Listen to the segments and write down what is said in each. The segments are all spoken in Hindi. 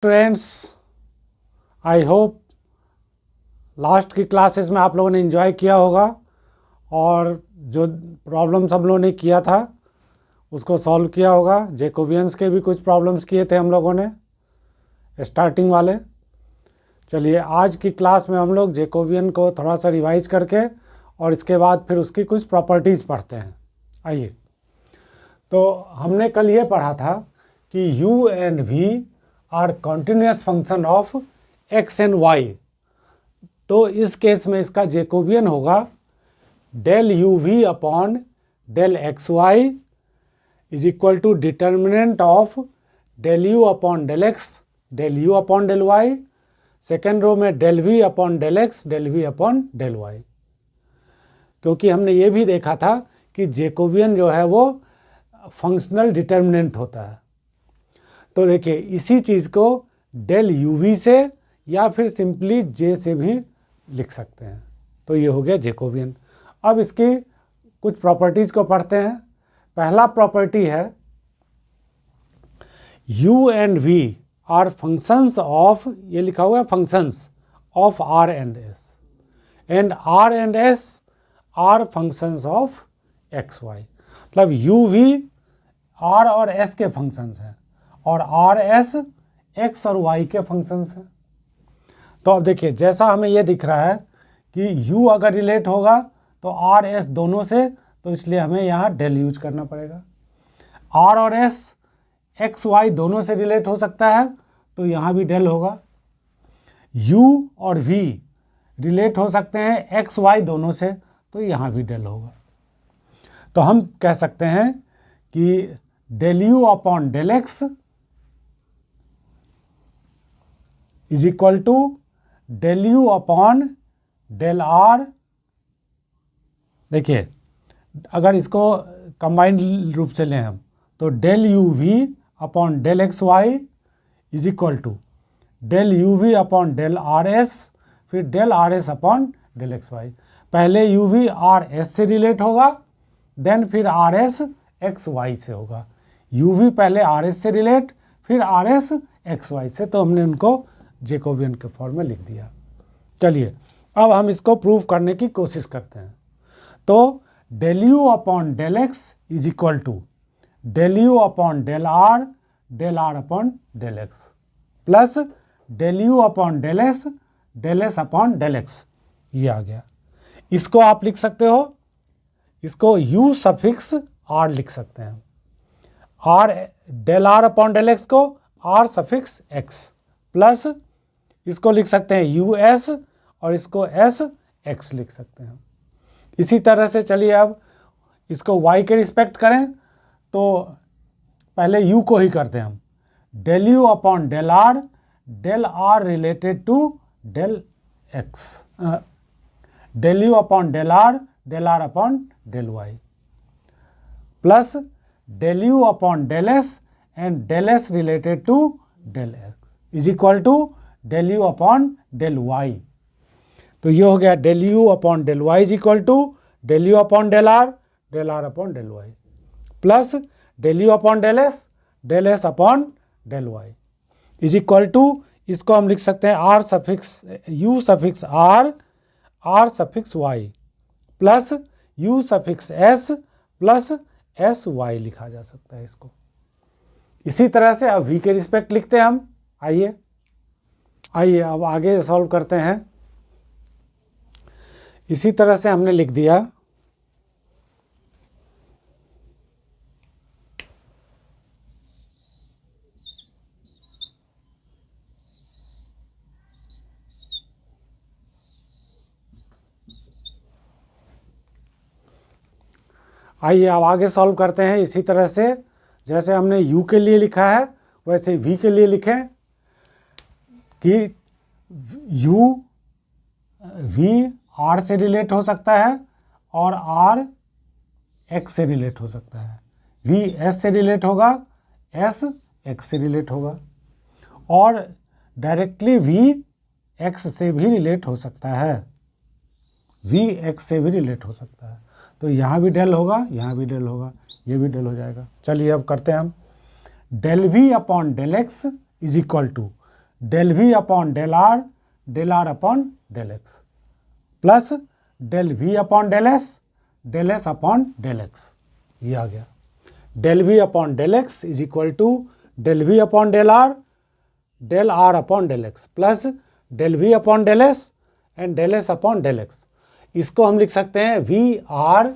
स्टूडेंट्स, आई होप लास्ट की क्लासेस में आप लोगों ने एंजॉय किया होगा और जो प्रॉब्लम्स हम लोगों ने किया था उसको सॉल्व किया होगा। जैकोबियंस के भी कुछ प्रॉब्लम्स किए थे हम लोगों ने स्टार्टिंग वाले। चलिए आज की क्लास में हम लोग जैकोबियन को थोड़ा सा रिवाइज करके और इसके बाद फिर उसकी कुछ प्रॉपर्टीज़ पढ़ते हैं। आइए, तो हमने कल ये पढ़ा था कि u and v are continuous function of x and y। तो इस केस में इसका जैकोबियन होगा del you we upon del x Y is equal to determinant of del you upon del x del you upon del Y. Second row में del we upon del x del we upon del Y. क्योंकि हमने ये भी देखा था कि जैकोबियन जो है वो फंक्शनल डिटर्मिनेंट होता है। तो देखिए इसी चीज़ को डेल यू वी से या फिर सिंपली जे से भी लिख सकते हैं। तो ये हो गया जैकोबियन। अब इसकी कुछ प्रॉपर्टीज़ को पढ़ते हैं। पहला प्रॉपर्टी है u and v are functions of, ये लिखा हुआ है functions of r and s, and r and s are functions of x y। मतलब u v r और s के फंक्शंस हैं और r s x और y के फंक्शंस हैं। तो अब देखिए जैसा हमें ये दिख रहा है कि u अगर रिलेट होगा तो r s दोनों से, तो इसलिए हमें यहाँ डेल यूज करना पड़ेगा। r और s x y दोनों से रिलेट हो सकता है तो यहाँ भी डेल होगा। u और v रिलेट हो सकते हैं x y दोनों से, तो यहाँ भी डेल होगा। तो हम कह सकते हैं कि del u upon del x is equal to del you upon del R. देखिए अगर इसको कंबाइंड रूप से लें हम तो del you we upon del x Y is equal to del you we upon del are S, फिर del R S upon del x Y. पहले यू वी आर एस से रिलेट होगा, देन फिर आर एस एक्स वाई से होगा। यू वी पहले आर एस से रिलेट, फिर आर एस एक्स वाई से। तो हमने उनको जैकोबियन के फॉर्म में लिख दिया। चलिए अब हम इसको प्रूव करने की कोशिश करते हैं। तो del you upon del x is equal to del you upon del are upon del x plus del you upon del S upon del x. ये आ गया। इसको आप लिख सकते हो, इसको u सफिक्स r लिख सकते हैं। r del are upon del x को r सफिक्स x प्लस इसको लिख सकते हैं us और इसको s x लिख सकते हैं। इसी तरह से चलिए अब इसको y के रिस्पेक्ट करें तो पहले u को ही करते हैं हम। Del you upon del r related to del x, del you upon del are upon del Y plus del you upon del s and del s related to del x is equal to del you upon del y. तो ये हो गया del you upon del Y is equal to del you upon del are upon del Y plus del you upon del S upon del Y is equal to, इसको हम लिख सकते हैं r suffix u suffix r suffix y plus u suffix s plus s y लिखा जा सकता है इसको। इसी तरह से अब वी के रिस्पेक्ट लिखते हैं हम। आइए अब आगे सॉल्व करते हैं। इसी तरह से हमने लिख दिया आइए अब आगे सॉल्व करते हैं। इसी तरह से जैसे हमने u के लिए लिखा है वैसे v के लिए लिखें कि u v r से रिलेट हो सकता है और r x से रिलेट हो सकता है। v s से रिलेट होगा, s x से रिलेट होगा और डायरेक्टली v x से भी रिलेट हो सकता है, v x से भी रिलेट हो सकता है। तो यहाँ भी डेल होगा, यहाँ भी डेल होगा, ये भी डेल हो जाएगा। चलिए अब करते हैं हम। Del we upon del x is equal to del we upon del are upon del x, plus del we upon del S upon del x, ये आ गया। Del we upon del x is equal to del we upon del are upon del x, plus del we upon del s and del S upon del x. इसको हम लिख सकते हैं वी आर,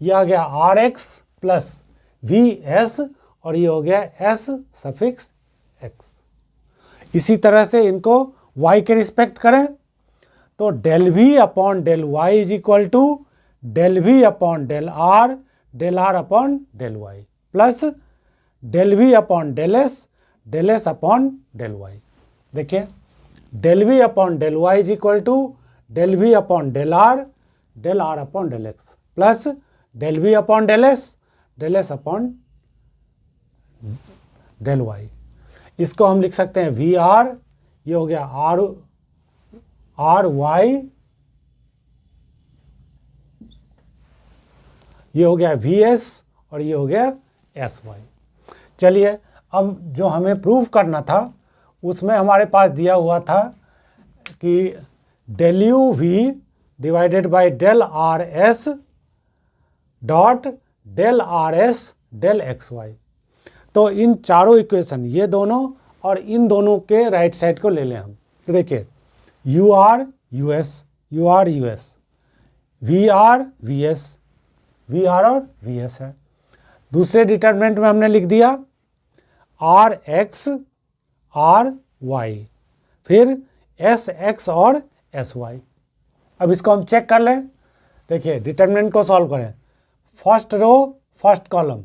ये आ गया r x plus we s, और ये हो गया एस सफिक्स एक्स। इसी तरह से इनको y के रिस्पेक्ट करें तो del we upon del Y is equal to del we upon del are upon del Y, plus del we upon del S upon del Y. देखिए del we upon del Y is equal to del we upon del are upon del x, plus del we upon del S upon del Y. इसको हम लिख सकते हैं वी आर, ये हो गया आर वाई, ये हो गया वी एस, और ये हो गया एस वाई। चलिए अब जो हमें प्रूव करना था उसमें हमारे पास दिया हुआ था कि del you v divided by del are s dot del are s del x y. तो इन चारों इक्वेशन, ये दोनों और इन दोनों के राइट साइड को ले लें हम। तो देखिए u r u s, v r v s, v r और वी एस है। दूसरे डिटरमिनेंट में हमने लिख दिया आर एक्स आर वाई, फिर एस एक्स और एस वाई। अब इसको हम चेक कर लें। देखिए डिटरमिनेंट को सॉल्व करें, फर्स्ट रो फर्स्ट कॉलम,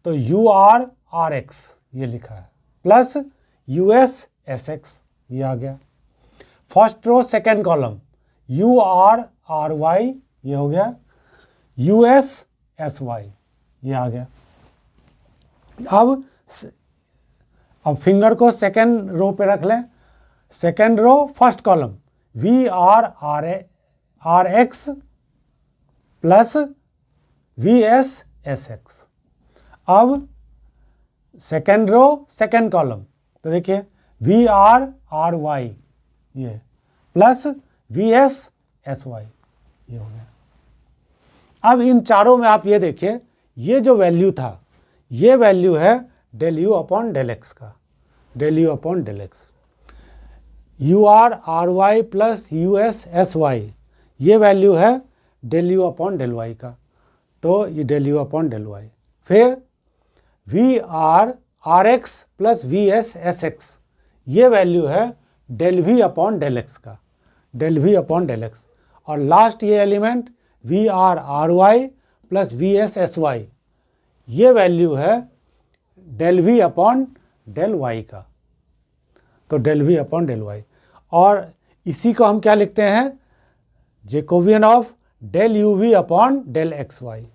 तो यू आर आर एक्स ये लिखा है, plus U S S x ये आ गया। First row second column u r r y ये हो गया, यू एस एस वाई ये आ गया। अब फिंगर को सेकेंड रो पे रख लें। Second row first column v are x plus V S S x. अब सेकेंड रो सेकेंड कॉलम, तो देखिए वी आर वाई ये plus V S S Y ये हो गया। अब इन चारों में आप ये देखिए, ये जो वैल्यू था ये वैल्यू है del you upon del X का, del you upon del X. U R Y plus U S S Y ये वैल्यू है del you upon del Y का, तो ये del you upon del Y. फिर V are x plus V S S x ये वैल्यू है del we upon del X का, del we upon del X. और लास्ट ये element V are Y plus V S S Y ये वैल्यू है del we upon del Y का, तो del we upon del y. और इसी को हम क्या लिखते हैं, Jacobian of del you we upon del x y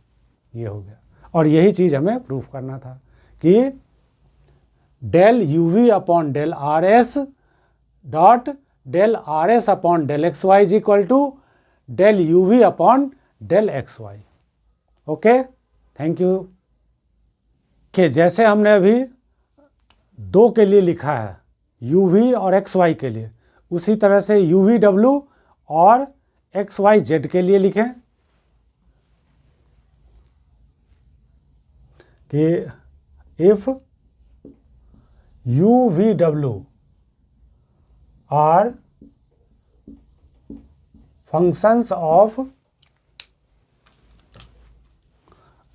ये हो गया। और यही चीज़ हमें प्रूफ करना था कि del you we upon del are s dot del R S upon del x Y is equal to del you we upon del x y. Okay, thank you. कि जैसे हमने अभी दो के लिए लिखा है यू वी और एक्स वाई के लिए, उसी तरह से यू वी डब्ल्यू और एक्स वाई जेड के लिए लिखें कि इफ यू वी डब्ल्यू are functions of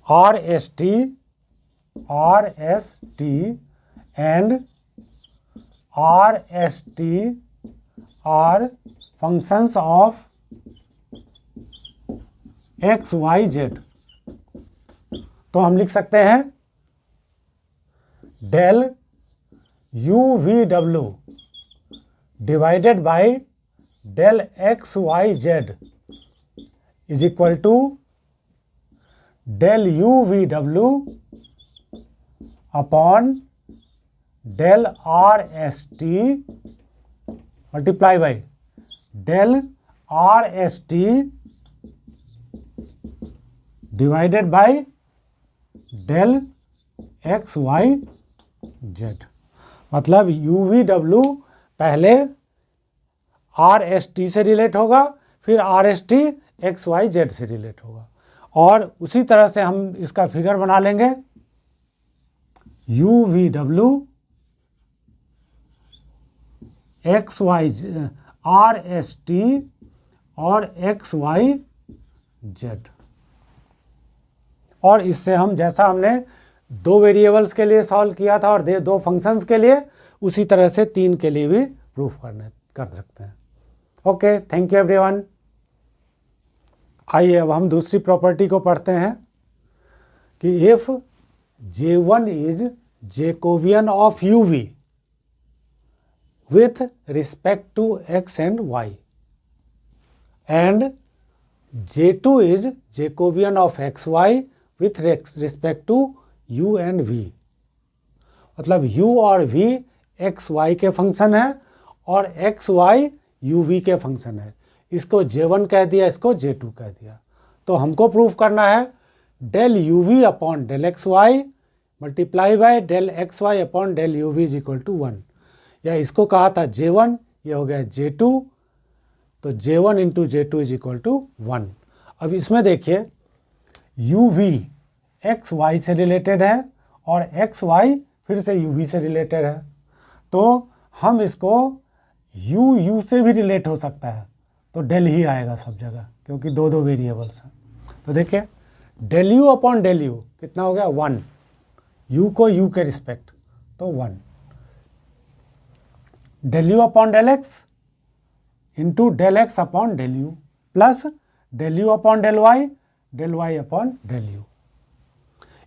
are s T and RST are functions of x, y, z, तो हम लिख सकते हैं del you v W divided by del x y Z is equal to del you v W upon del are s T multiply by del are s T divided by del x y Z. मतलब यू वी डब्ल्यू पहले आर एस टी से रिलेट होगा, फिर R s T x y Z से रिलेट होगा। और उसी तरह से हम इसका फिगर बना लेंगे, यू वी डब्ल्यू x y r s t और एक्स वाई जेड। और इससे हम, जैसा हमने 2 वेरिएबल्स के लिए सॉल्व किया था और 2 फंक्शंस के लिए, उसी तरह से 3 के लिए भी प्रूफ कर सकते हैं। Okay, thank you everyone. आइए अब हम दूसरी प्रॉपर्टी को पढ़ते हैं कि if J1 is Jacobian of UV with respect to x and y and J2 is Jacobian of xy with respect to u and v। मतलब u और v x y के फंक्शन है और x y u v के फंक्शन है। इसको J1 कह दिया, इसको J2 कह दिया। तो हमको प्रूफ करना है del you we upon del x y multiply by del x y upon del you v is equal to 1। या इसको कहा था J1, ये हो गया J2, तो J1 into J2 is equal to 1। अब इसमें देखिए यू वी एक्स वाई से रिलेटेड है और एक्स वाई फिर से यू वी से रिलेटेड है, तो हम इसको यू से भी रिलेट हो सकता है, तो डेल ही आएगा सब जगह, क्योंकि 2 वेरिएबल्स हैं। तो देखिए del you upon del u कितना हो गया 1, यू को यू के रिस्पेक्ट तो 1, del you upon del x into del x upon del u plus del you upon del y upon del u.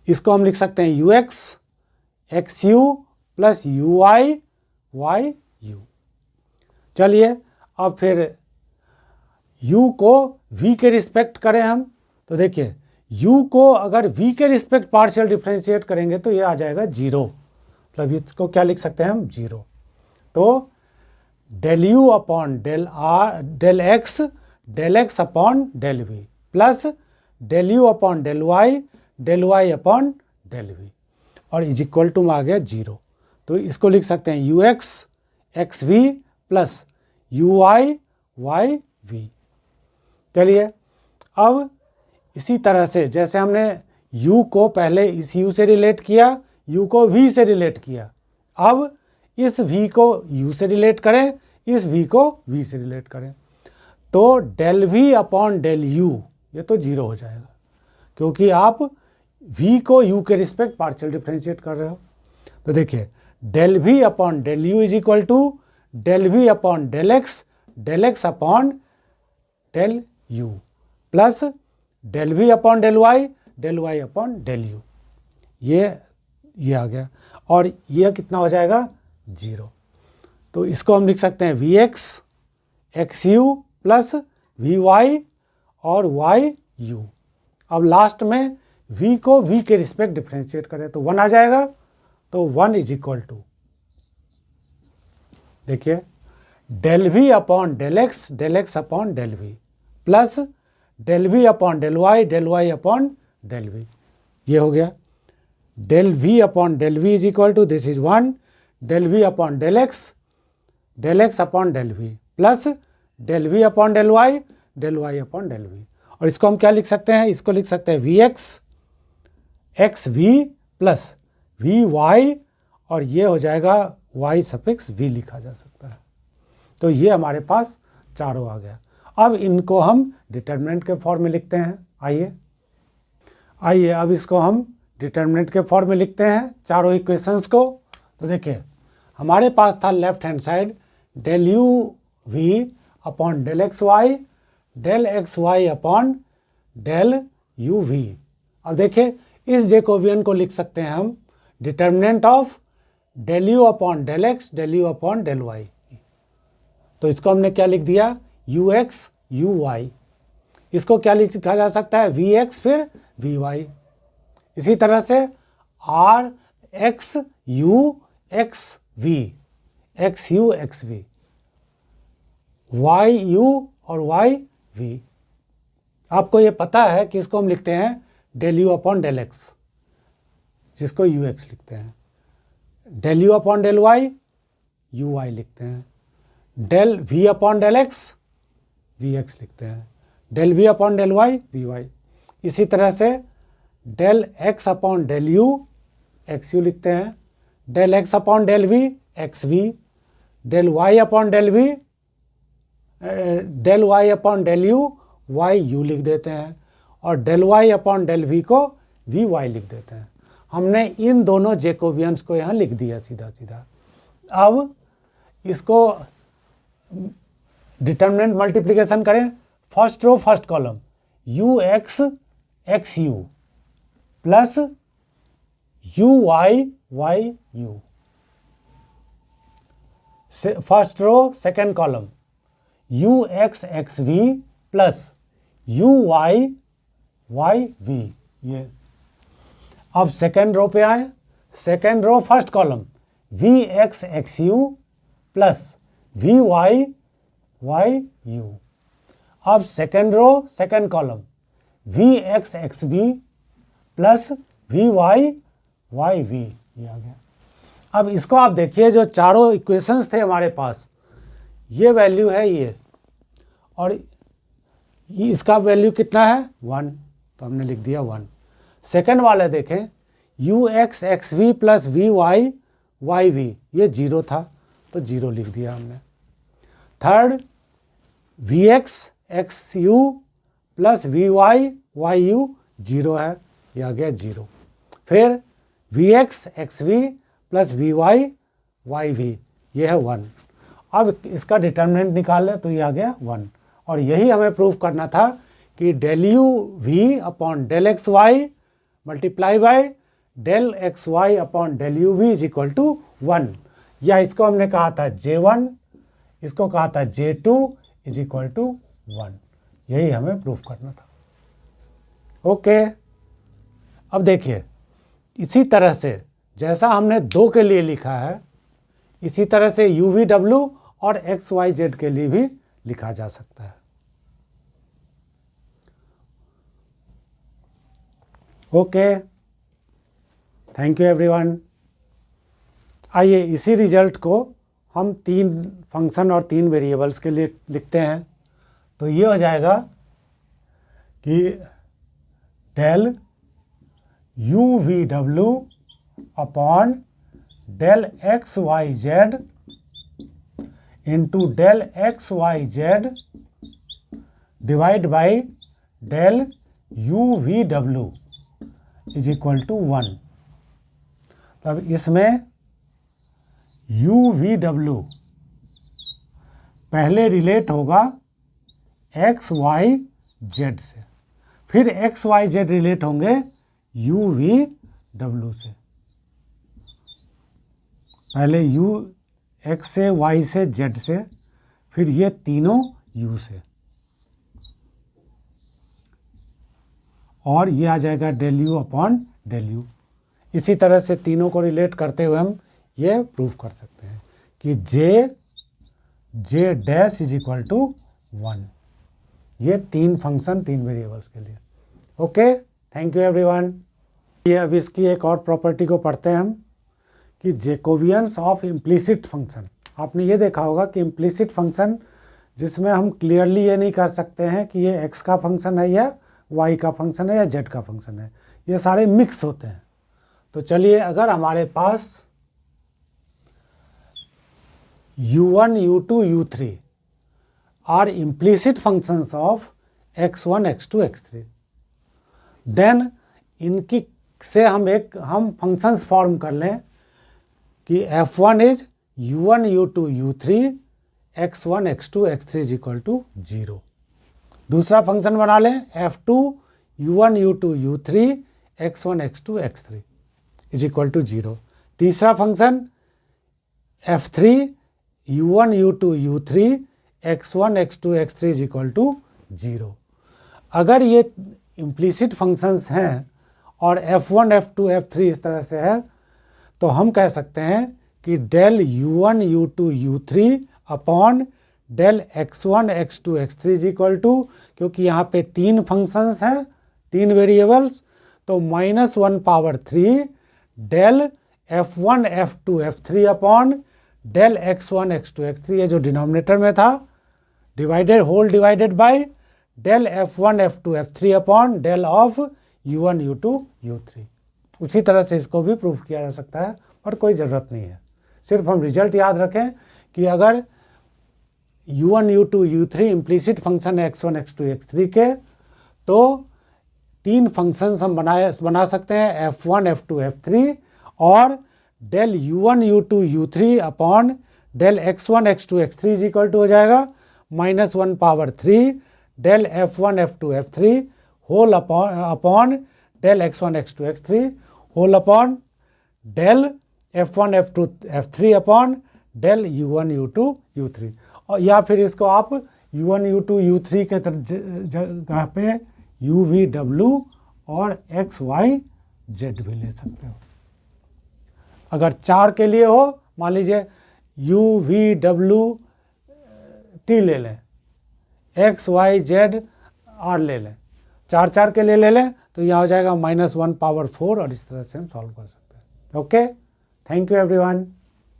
इसको हम लिख सकते हैं u x you plus you y u. चलिए अब फिर u को v के रिस्पेक्ट करें हम, तो देखिए u को अगर v के रिस्पेक्ट पार्शियल डिफरेंशिएट करेंगे तो ये आ जाएगा 0, मतलब इसको क्या लिख सकते हैं हम 0। तो del you upon del x upon del v plus del you upon del y upon del v और इज इक्वल टू में आ गया 0। तो इसको लिख सकते हैं u x we plus you y v. चलिए अब इसी तरह से जैसे हमने u को पहले इस u से रिलेट किया, u को v से रिलेट किया, अब इस v को u से रिलेट करें, इस v को v से रिलेट करें, तो del v upon del u ये तो 0 हो जाएगा, क्योंकि आप v को u के रिस्पेक्ट पार्शियल डिफरेंशिएट कर रहे हो। तो देखिए del v upon del u is equal to del v upon del x upon del u plus del v upon del y upon del u. ये आ गया और ये कितना हो जाएगा 0। तो इसको हम लिख सकते हैं v x you plus we y और वाई यू। अब लास्ट में v को v के रिस्पेक्ट डिफरेंशिएट करें तो 1 आ जाएगा, तो 1 इज इक्वल टू देखिए del v upon del x upon del v plus del we upon del y upon del v. ये हो गया del v upon del v is equal to this is 1, del v upon del x upon del v plus del v upon del y upon del v. और इसको हम क्या लिख सकते हैं, इसको लिख सकते हैं v x we plus we y और ये हो जाएगा वाई सफिक्स वी लिखा जा सकता है। तो ये हमारे पास चारों आ गया। अब इनको हम डिटर्मिनेंट के फॉर्म में लिखते हैं। आइए अब इसको हम डिटर्मिनेंट के फॉर्म में लिखते हैं चारों इक्वेशंस को। तो देखिए हमारे पास था left hand side del you we upon del x y upon del you v. अब देखिए इस जैकोबियन को लिख सकते हैं हम determinant of del you upon del x del you upon del y. तो इसको हमने क्या लिख दिया यू एक्स यू वाई। इसको क्या लिखा जा सकता है वी एक्स फिर वी वाई। इसी तरह से r x u x v x u x v, y u और वाई वी। आपको ये पता है कि इसको हम लिखते हैं del you upon del x, जिसको यू एक्स लिखते हैं, del you upon del y u y लिखते हैं, del v upon del x v x लिखते हैं, del v upon del y v y. इसी तरह से del x upon del u x u लिखते हैं, del x upon del v x v, del y upon del v del y upon del u y u लिख देते हैं, और del y upon del v को वी वाई लिख देते हैं। हमने इन दोनों जैकोबियंस को यहाँ लिख दिया सीधा सीधा। अब इसको डिटर्मिनेंट मल्टीप्लिकेशन करें, first row first column U x x you plus you Y Y U, first row second column U x x we plus you Y why we. ये अब सेकेंड रो पे आए, second row first column V x x you plus we Y why you. अब second row second column V x x we plus we Y why we, ये आ गया। अब इसको आप देखिए, जो चारों इक्वेशंस थे हमारे पास, ये वैल्यू है ये, और ये इसका वैल्यू कितना है 1, तो हमने लिख दिया 1। सेकेंड वाले देखें u x x we plus we Y why we, ये 0 था तो 0 लिख दिया हमने। Third v x x you plus we Y Y u 0 है, ये आ गया 0। फिर v x x we plus we Y why we, ये है 1। अब इसका डिटर्मिनेंट निकाल लें तो ये आ गया 1, और यही हमें प्रूव करना था कि del you we upon del x y multiply by del x y upon del you v is equal to 1, या इसको हमने कहा था J1, इसको कहा था J2 इज इक्वल टू 1, यही हमें प्रूफ करना था। ओके, अब देखिए इसी तरह से जैसा हमने 2 के लिए लिखा है, इसी तरह से यू वी डब्ल्यू और एक्स वाई जेड के लिए भी लिखा जा सकता है। Okay, thank you everyone. आइए इसी रिजल्ट को हम 3 फंक्शन और 3 वेरिएबल्स के लिए लिखते हैं। तो ये हो जाएगा कि del you v W upon del x y Z into del x y Z divide by del you v W is equal to 1। तब इसमें यू वी डब्ल्यू पहले रिलेट होगा एक्स वाई जेड से, फिर एक्स वाई जेड रिलेट होंगे यू वी डब्ल्यू से। पहले यू एक्स से, वाई से, जेड से, फिर ये तीनों यू से, और ये आ जाएगा del you upon del u. इसी तरह से तीनों को रिलेट करते हुए हम ये प्रूव कर सकते हैं कि J dash is equal to 1। ये 3 फंक्शन 3 वेरिएबल्स के लिए। Okay, thank you everyone. ये अब इसकी एक और प्रॉपर्टी को पढ़ते हैं हम कि जैकोबियंस ऑफ इम्प्लिसिट फंक्शन। आपने ये देखा होगा कि इम्प्लिसिट फंक्शन जिसमें हम क्लियरली ये नहीं कर सकते हैं कि ये x का फंक्शन है या y का फंक्शन है या z का फंक्शन है, ये सारे मिक्स होते हैं। तो चलिए, अगर हमारे पास u1, u2, u3 are implicit functions of x1, x2, x3, then इनकी से हम फंक्शंस फॉर्म कर लें कि f1 is u1, u2, u3 x1, x2, x3 is equal to 0। दूसरा फंक्शन बना लें f2 u1, u2, u3 x1, x2, x3 is equal to 0। तीसरा function f3 u1, u2, u3 x1, x2, x3 is equal to 0। अगर ये इम्प्लिसिट फंक्शंस हैं और f1, f2, f3 इस तरह से है, तो हम कह सकते हैं कि del u1, u2, u3 upon del x1, x2, x3 is equal to, क्योंकि यहाँ पे 3 फंक्शंस हैं 3 वेरिएबल्स, तो -1 power 3 del f1, f2, f3 upon del x1 x2 x3 ये जो डिनोमिनेटर में था divided by del f1 f2 f3 upon del of u1 u2 u3। उसी तरह से इसको भी प्रूफ किया जा सकता है, पर कोई ज़रूरत नहीं है। सिर्फ हम रिजल्ट याद रखें कि अगर u1 u2 u3 implicit function है x1 x2 x3 के, तो तीन फंक्शंस हम बना सकते हैं f1 f2 f3 और del u1 u2 u3 upon del x1 x2 x3 is equal to हो जाएगा -1 power 3 del f1 f2 f3 whole upon del x1 x2 x3 whole upon del f1 f2 f3 upon del u1 u2 u3। और या फिर इसको आप u1 u2 u3 के जगह पे u v w और x y z भी ले सकते हो। अगर 4 के लिए हो, मान लीजिए u v w t ले लें, x y z r ले लें, 4 के लिए ले लें, तो यहाँ हो जाएगा -1 पावर 4 और इस तरह से हम सॉल्व कर सकते हैं। Okay, thank you everyone.